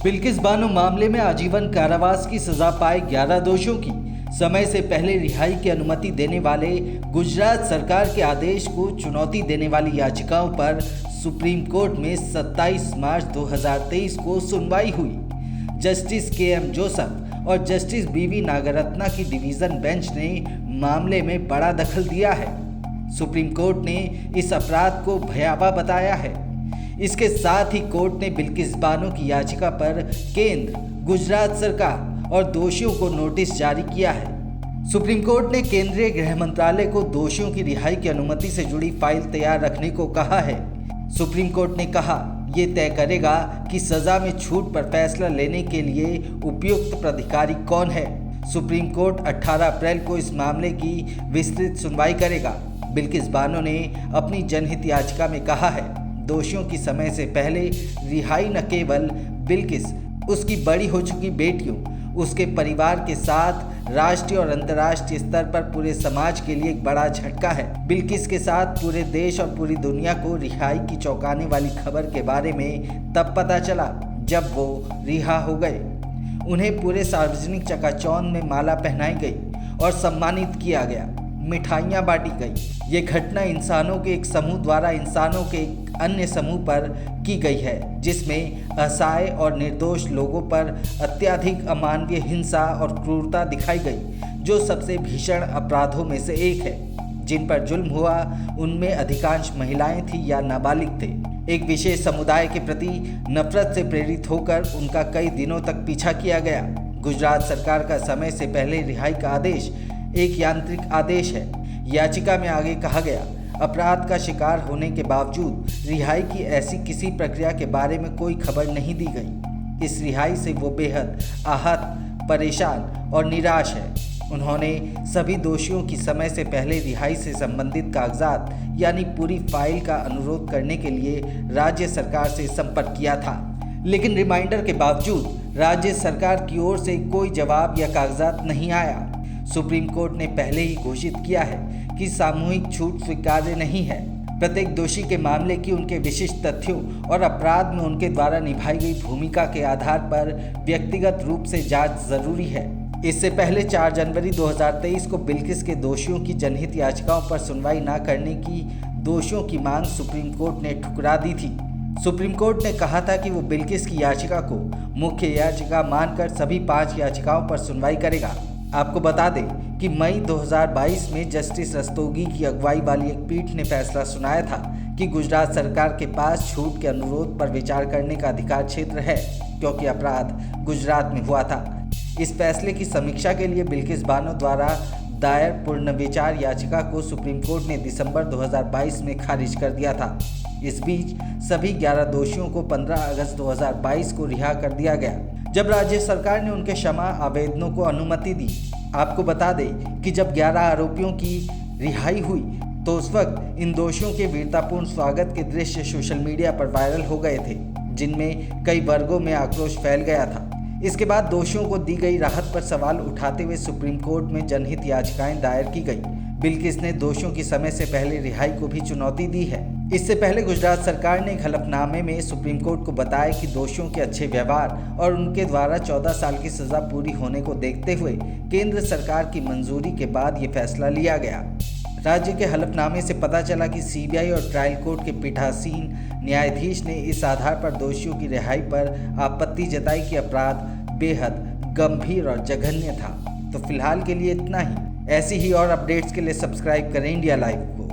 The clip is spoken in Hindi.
बिल्किस बानो मामले में आजीवन कारावास की सजा पाए 11 दोषियों की समय से पहले रिहाई की अनुमति देने वाले गुजरात सरकार के आदेश को चुनौती देने वाली याचिकाओं पर सुप्रीम कोर्ट में 27 मार्च 2023 को सुनवाई हुई। Justice KM. जोसेफ और जस्टिस बी.वी. नागरत्ना की डिवीजन बेंच ने मामले में बड़ा दखल दिया है। सुप्रीम कोर्ट ने इस अपराध को भयावह बताया है। इसके साथ ही कोर्ट ने बिल्किस बानो की याचिका पर केंद्र, गुजरात सरकार और दोषियों को नोटिस जारी किया है। सुप्रीम कोर्ट ने केंद्रीय गृह मंत्रालय को दोषियों की रिहाई की अनुमति से जुड़ी फाइल तैयार रखने को कहा है। सुप्रीम कोर्ट ने कहा, ये तय करेगा कि सजा में छूट पर फैसला लेने के लिए उपयुक्त प्राधिकारी कौन है। सुप्रीम कोर्ट 18 अप्रैल को इस मामले की विस्तृत सुनवाई करेगा। बिल्किस बानो ने अपनी जनहित याचिका में कहा है, दोषियों की समय से पहले रिहाई न केवल बिल्किस, उसकी बड़ी हो चुकी बेटियों, उसके परिवार के साथ राष्ट्रीय और अंतर्राष्ट्रीय स्तर पर पूरे समाज के लिए एक बड़ा झटका है। बिल्किस के साथ पूरे देश और पूरी दुनिया को रिहाई की चौंकाने वाली खबर के बारे में तब पता चला जब वो रिहा हो गए। उन्हें पूरे सार्वजनिक चकाचौंध में माला पहनाई गई और सम्मानित किया गया, मिठाइयाँ बांटी गई। ये घटना इंसानों के एक समूह द्वारा इंसानों के एक अन्य समूह पर की गई है, जिसमें असहाय और निर्दोष लोगों पर अत्यधिक अमानवीय हिंसा और क्रूरता दिखाई गई, जो सबसे भीषण अपराधों में से एक है। जिन पर जुल्म हुआ उनमें अधिकांश महिलाएं थीं या नाबालिग थे। एक विशेष समुदाय के प्रति नफरत से प्रेरित होकर उनका कई दिनों तक पीछा किया गया। गुजरात सरकार का समय से पहले रिहाई का आदेश एक यांत्रिक आदेश है। याचिका में आगे कहा गया, अपराध का शिकार होने के बावजूद रिहाई की ऐसी किसी प्रक्रिया के बारे में कोई खबर नहीं दी गई। इस रिहाई से वो बेहद आहत, परेशान और निराश है। उन्होंने सभी दोषियों की समय से पहले रिहाई से संबंधित कागजात यानी पूरी फाइल का अनुरोध करने के लिए राज्य सरकार से संपर्क किया था, लेकिन रिमाइंडर के बावजूद राज्य सरकार की ओर से कोई जवाब या कागजात नहीं आया। सुप्रीम कोर्ट ने पहले ही घोषित किया है कि सामूहिक छूट स्वीकार्य नहीं है। प्रत्येक दोषी के मामले की उनके विशिष्ट तथ्यों और अपराध में उनके द्वारा निभाई गई भूमिका के आधार पर व्यक्तिगत रूप से जांच जरूरी है। इससे पहले 4 जनवरी 2023 को बिल्किस के दोषियों की जनहित याचिकाओं पर सुनवाई न करने की दोषियों की मांग सुप्रीम कोर्ट ने ठुकरा दी थी। सुप्रीम कोर्ट ने कहा था कि वो बिल्किस की याचिका को मुख्य याचिका मानकर सभी 5 याचिकाओं पर सुनवाई करेगा। आपको बता दें कि मई 2022 में जस्टिस रस्तोगी की अगुवाई वाली एक पीठ ने फैसला सुनाया था कि गुजरात सरकार के पास छूट के अनुरोध पर विचार करने का अधिकार क्षेत्र है, क्योंकि अपराध गुजरात में हुआ था। इस फैसले की समीक्षा के लिए बिल्किस बानो द्वारा दायर पुनर्विचार याचिका को सुप्रीम कोर्ट ने दिसंबर 2022 में खारिज कर दिया था। इस बीच सभी 11 दोषियों को 15 अगस्त 2022 को रिहा कर दिया गया, जब राज्य सरकार ने उनके क्षमा आवेदनों को अनुमति दी। आपको बता दें कि जब 11 आरोपियों की रिहाई हुई तो उस वक्त इन दोषियों के वीरतापूर्ण स्वागत के दृश्य सोशल मीडिया पर वायरल हो गए थे, जिनमें कई वर्गों में आक्रोश फैल गया था। इसके बाद दोषियों को दी गई राहत पर सवाल उठाते हुए सुप्रीम कोर्ट में जनहित याचिकाएं दायर की गई। बिल्किस ने दोषियों की समय से पहले रिहाई को भी चुनौती दी है। इससे पहले गुजरात सरकार ने एक हलफनामे में सुप्रीम कोर्ट को बताया कि दोषियों के अच्छे व्यवहार और उनके द्वारा 14 साल की सजा पूरी होने को देखते हुए केंद्र सरकार की मंजूरी के बाद ये फैसला लिया गया। राज्य के हलफनामे से पता चला कि सीबीआई और ट्रायल कोर्ट के पीठासीन न्यायाधीश ने इस आधार पर दोषियों की रिहाई पर आपत्ति जताई कि अपराध बेहद गंभीर और जघन्य था। तो फिलहाल के लिए इतना ही। ऐसी ही और अपडेट्स के लिए सब्सक्राइब करें इंडिया लाइव को।